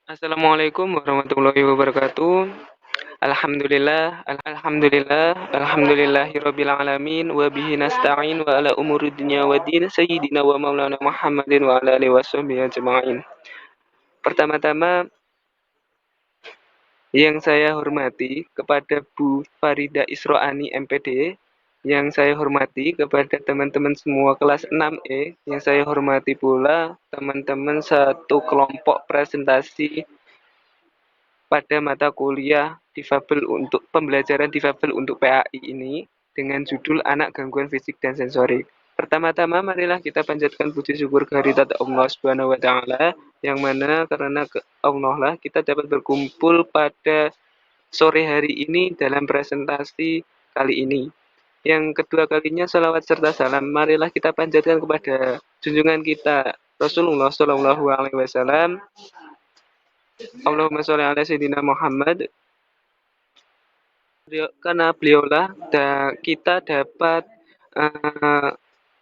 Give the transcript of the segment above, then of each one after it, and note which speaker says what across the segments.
Speaker 1: Assalamualaikum warahmatullahi wabarakatuh. Alhamdulillahirabbil alamin wa bihi nasta'in wa ala umuri dunya waddin sayyidina wa maulana Muhammadin wa ala alihi washabbihi ajma'in. Pertama-tama yang saya hormati kepada Bu Farida Isroani MPD, yang saya hormati kepada teman-teman semua kelas 6E, yang saya hormati pula teman-teman satu kelompok presentasi pada mata kuliah difabel untuk pembelajaran difabel untuk PAI ini dengan judul Anak Gangguan Fisik dan Sensorik. Pertama-tama marilah kita panjatkan puji syukur kehadirat Allah Subhanahu wa taala yang mana karena Allah lah kita dapat berkumpul pada sore hari ini dalam presentasi kali ini. Yang kedua kalinya salawat serta salam marilah kita panjatkan kepada junjungan kita Rasulullah Shallallahu alaihi wasallam. Allahumma sholli ala sayyidina Muhammad. Karena beliaulah kita dapat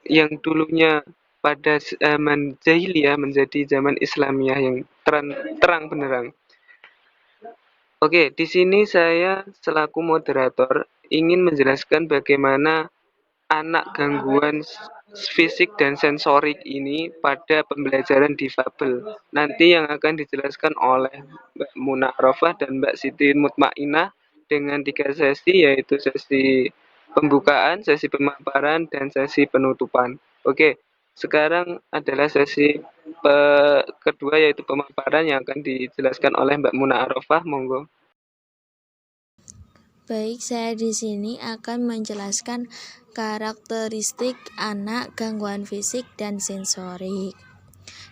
Speaker 1: yang dulunya pada zaman jahiliyah menjadi zaman Islamiyah yang terang benderang. Oke, di sini saya selaku moderator ingin menjelaskan bagaimana anak gangguan fisik dan sensorik ini pada pembelajaran difabel. Nanti yang akan dijelaskan oleh Mbak Muna Arafah dan Mbak Siti Mutmainah dengan 3 sesi, yaitu sesi pembukaan, sesi pemaparan, dan sesi penutupan. Oke, sekarang adalah sesi kedua yaitu pemaparan yang akan dijelaskan oleh Mbak Muna Arafah. Monggo.
Speaker 2: Baik, saya di sini akan menjelaskan karakteristik anak gangguan fisik dan sensorik.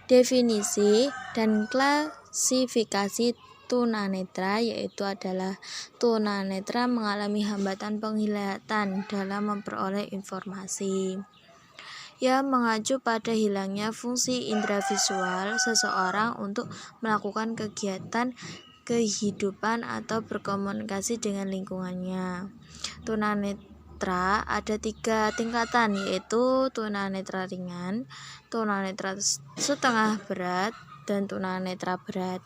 Speaker 2: Definisi dan klasifikasi tunanetra yaitu adalah tunanetra mengalami hambatan penglihatan dalam memperoleh informasi yang mengacu pada hilangnya fungsi indera visual seseorang untuk melakukan kegiatan kehidupan atau berkomunikasi dengan lingkungannya. Tunanetra ada 3 tingkatan, yaitu tunanetra ringan, tunanetra setengah berat, dan tunanetra berat.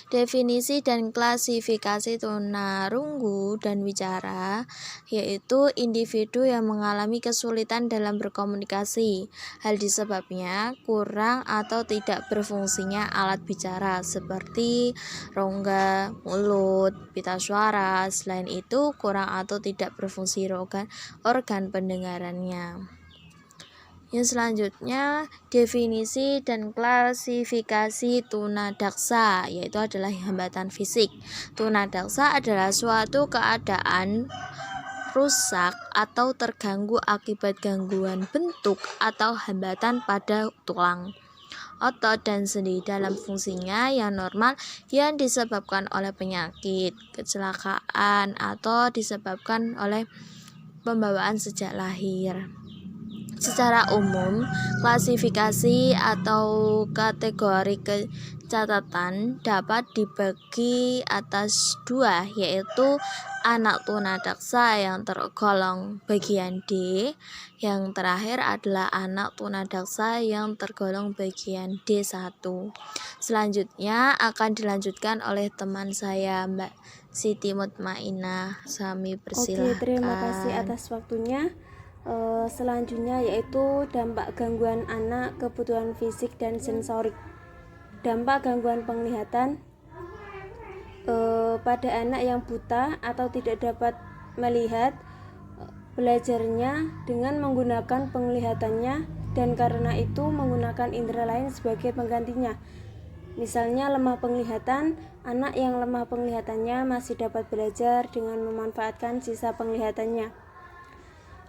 Speaker 2: Definisi dan klasifikasi tunarunggu dan wicara yaitu individu yang mengalami kesulitan dalam berkomunikasi. Hal disebabnya kurang atau tidak berfungsinya alat bicara seperti rongga, mulut, pita suara. Selain itu, kurang atau tidak berfungsi organ pendengarannya. Yang selanjutnya, definisi dan klasifikasi tunadaksa, yaitu adalah hambatan fisik. Tunadaksa adalah suatu keadaan rusak atau terganggu akibat gangguan bentuk atau hambatan pada tulang, otot, dan sendi dalam fungsinya yang normal yang disebabkan oleh penyakit, kecelakaan, atau disebabkan oleh pembawaan sejak lahir. Secara umum, klasifikasi atau kategori kecatatan dapat dibagi atas 2, yaitu anak tunadaksa yang tergolong bagian D, yang terakhir adalah anak tunadaksa yang tergolong bagian D1. Selanjutnya akan dilanjutkan oleh teman saya, Mbak Siti Mutmainah. Kami persilahkan.
Speaker 3: Oke, terima kasih atas waktunya. Selanjutnya yaitu dampak gangguan anak kebutuhan fisik dan sensorik. Dampak gangguan penglihatan pada anak yang buta atau tidak dapat melihat, belajarnya dengan menggunakan penglihatannya dan karena itu menggunakan indera lain sebagai penggantinya. Misalnya lemah penglihatan, anak yang lemah penglihatannya masih dapat belajar dengan memanfaatkan sisa penglihatannya.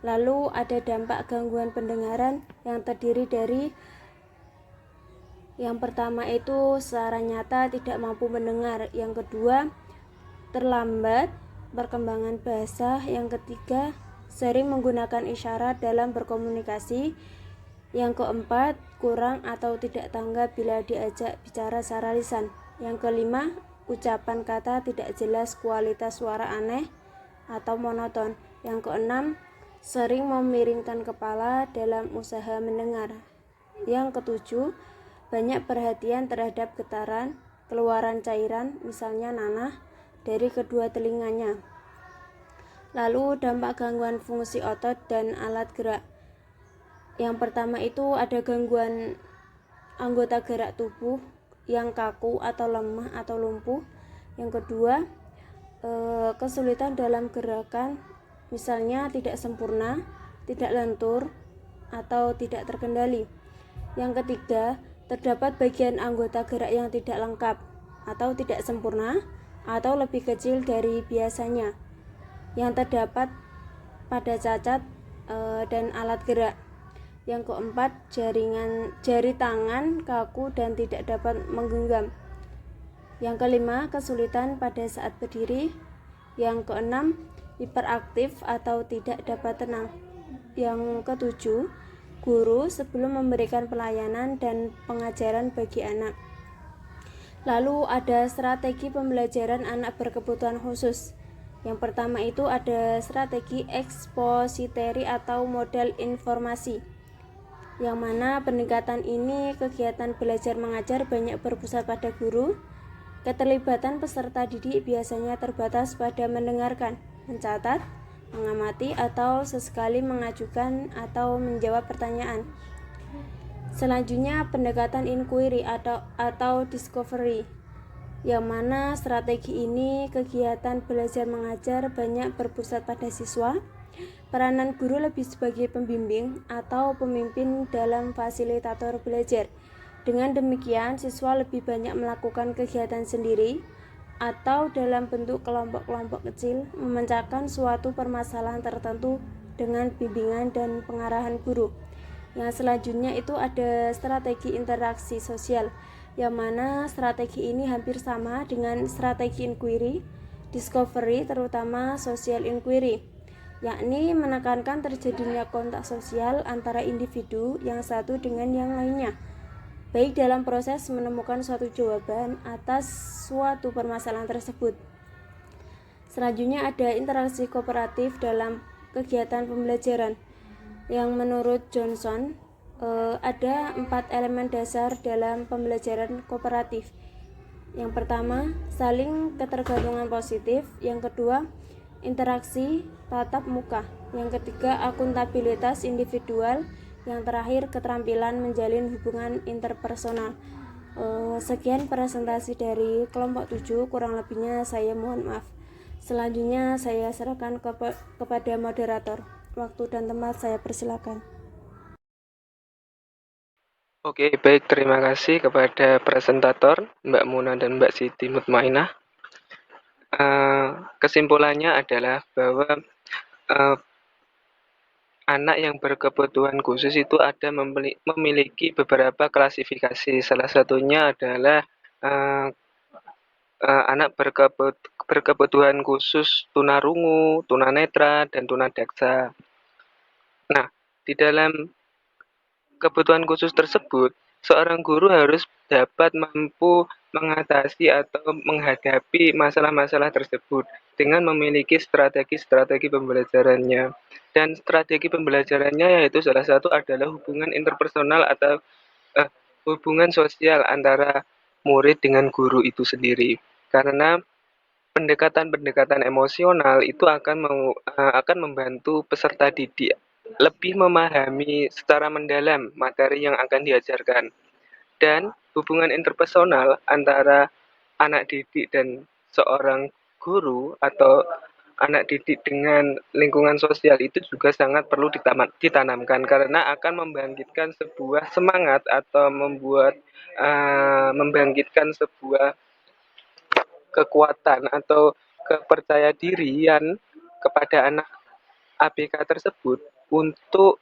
Speaker 3: Lalu ada dampak gangguan pendengaran yang terdiri dari yang pertama itu secara nyata tidak mampu mendengar, yang kedua terlambat perkembangan bahasa, yang ketiga sering menggunakan isyarat dalam berkomunikasi, yang keempat kurang atau tidak tanggap bila diajak bicara secara lisan, yang kelima ucapan kata tidak jelas, kualitas suara aneh atau monoton, yang keenam sering memiringkan kepala dalam usaha mendengar. Yang ketujuh, banyak perhatian terhadap getaran keluaran cairan, misalnya nanah, dari kedua telinganya. Lalu dampak gangguan fungsi otot dan alat gerak. Yang pertama itu ada gangguan anggota gerak tubuh yang kaku atau lemah atau lumpuh. Yang kedua, kesulitan dalam gerakan, misalnya tidak sempurna, tidak lentur, atau tidak terkendali. Yang ketiga, terdapat bagian anggota gerak yang tidak lengkap atau tidak sempurna atau lebih kecil dari biasanya yang terdapat pada cacat dan alat gerak. Yang keempat, jari tangan kaku dan tidak dapat menggenggam. Yang kelima, kesulitan pada saat berdiri. Yang keenam, hiperaktif atau tidak dapat tenang. Yang ketujuh, guru sebelum memberikan pelayanan dan pengajaran bagi anak. Lalu ada strategi pembelajaran anak berkebutuhan khusus. Yang pertama itu ada strategi ekspositeri atau model informasi, yang mana pendekatan ini kegiatan belajar mengajar banyak berpusat pada guru. Keterlibatan peserta didik biasanya terbatas pada mendengarkan, mencatat, mengamati, atau sesekali mengajukan atau menjawab pertanyaan. Selanjutnya pendekatan inquiry atau discovery, yang mana strategi ini kegiatan belajar mengajar banyak berpusat pada siswa. Peranan guru lebih sebagai pembimbing atau pemimpin dalam fasilitator belajar. Dengan demikian, siswa lebih banyak melakukan kegiatan sendiri atau dalam bentuk kelompok-kelompok kecil, memecahkan suatu permasalahan tertentu dengan bimbingan dan pengarahan guru. Yang selanjutnya itu ada strategi interaksi sosial, yang mana strategi ini hampir sama dengan strategi inquiry, discovery, terutama social inquiry, yakni menekankan terjadinya kontak sosial antara individu yang satu dengan yang lainnya, baik dalam proses menemukan suatu jawaban atas suatu permasalahan tersebut. Selanjutnya ada interaksi kooperatif dalam kegiatan pembelajaran, yang menurut Johnson ada 4 elemen dasar dalam pembelajaran kooperatif. Yang pertama, saling ketergantungan positif. Yang kedua, interaksi tatap muka. Yang ketiga, akuntabilitas individual. Yang terakhir, keterampilan menjalin hubungan interpersonal. Sekian presentasi dari kelompok 7, kurang lebihnya saya mohon maaf. Selanjutnya saya serahkan kepada moderator. Waktu dan tempat saya persilakan.
Speaker 1: Oke, baik, terima kasih kepada presentator Mbak Muna dan Mbak Siti Mutmainah. Kesimpulannya adalah bahwa anak yang berkebutuhan khusus itu ada memiliki beberapa klasifikasi. Salah satunya adalah anak berkebutuhan khusus tunarungu, tunanetra, dan tunadaksa. Nah, di dalam kebutuhan khusus tersebut, seorang guru harus dapat mampu mengatasi atau menghadapi masalah-masalah tersebut dengan memiliki strategi-strategi pembelajarannya. Dan strategi pembelajarannya yaitu salah satu adalah hubungan interpersonal atau hubungan sosial antara murid dengan guru itu sendiri. Karena pendekatan-pendekatan emosional itu akan membantu peserta didik lebih memahami secara mendalam materi yang akan diajarkan. Dan hubungan interpersonal antara anak didik dan seorang guru atau anak didik dengan lingkungan sosial itu juga sangat perlu ditanamkan karena akan membangkitkan sebuah semangat atau membangkitkan sebuah kekuatan atau kepercaya dirian kepada anak ABK tersebut untuk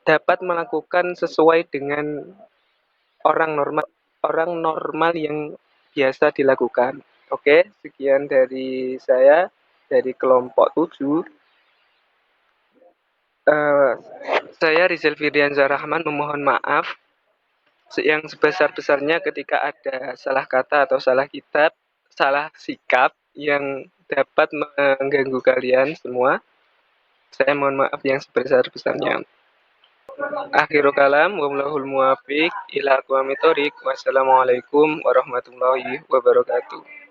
Speaker 1: dapat melakukan sesuai dengan orang normal yang biasa dilakukan. Oke, sekian dari saya dari kelompok 7. Saya Rizal Firdiansyah Rahman memohon maaf yang sebesar-besarnya ketika ada salah kata atau salah sikap yang dapat mengganggu kalian semua. Saya mohon maaf yang sebesar-besarnya. Akhirul kalam, wallahul muwafiq ila aqwamit thoriq. Wassalamualaikum warahmatullahi wabarakatuh.